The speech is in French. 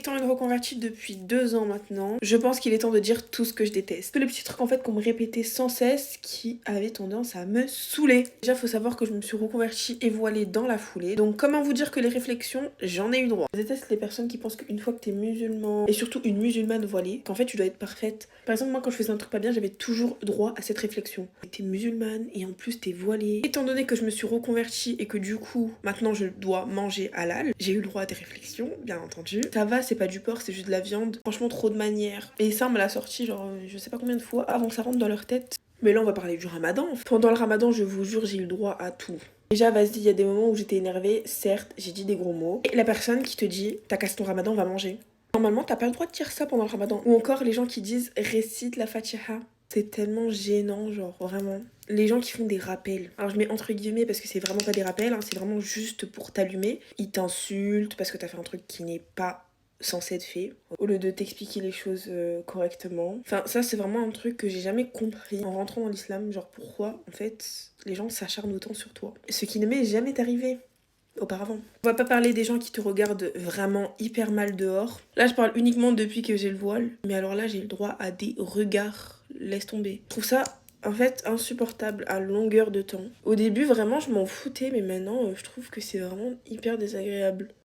Étant une reconvertie depuis 2 ans maintenant, je pense qu'il est temps de dire tout ce que je déteste. Tous les petits trucs en fait qu'on me répétait sans cesse qui avaient tendance à me saouler. Déjà faut savoir que je me suis reconvertie et voilée dans la foulée. Donc comment vous dire que les réflexions, j'en ai eu droit. Je déteste les personnes qui pensent qu'une fois que t'es musulman, et surtout une musulmane voilée, qu'en fait tu dois être parfaite. Par exemple moi quand je faisais un truc pas bien, j'avais toujours droit à cette réflexion. T'es musulmane et en plus t'es voilée. Étant donné que je me suis reconvertie et que du coup maintenant je dois manger halal, j'ai eu le droit à des réflexions, bien entendu. Ça va, c'est pas du porc, c'est juste de la viande. Franchement, trop de manières. Et ça, on me l'a sorti, genre, je sais pas combien de fois avant que ça rentre dans leur tête. Mais là, on va parler du ramadan. Pendant le ramadan, je vous jure, j'ai eu le droit à tout. Déjà, vas-y, il y a des moments où j'étais énervée, certes, j'ai dit des gros mots. Et la personne qui te dit, t'as cassé ton ramadan, va manger. Normalement, t'as pas le droit de dire ça pendant le ramadan. Ou encore les gens qui disent, récite la Fatiha. C'est tellement gênant, genre, vraiment. Les gens qui font des rappels. Alors je mets entre guillemets parce que c'est vraiment pas des rappels, hein, c'est vraiment juste pour t'allumer. Ils t'insultent parce que t'as fait un truc qui n'est pas censé être fait, au lieu de t'expliquer les choses correctement. Enfin, ça c'est vraiment un truc que j'ai jamais compris en rentrant dans l'islam, genre pourquoi en fait les gens s'acharnent autant sur toi. Ce qui ne m'est jamais arrivé auparavant. On va pas parler des gens qui te regardent vraiment hyper mal dehors. Là je parle uniquement depuis que j'ai le voile, mais alors là j'ai le droit à des regards, laisse tomber. Je trouve ça en fait insupportable à longueur de temps. Au début vraiment je m'en foutais, mais maintenant je trouve que c'est vraiment hyper désagréable.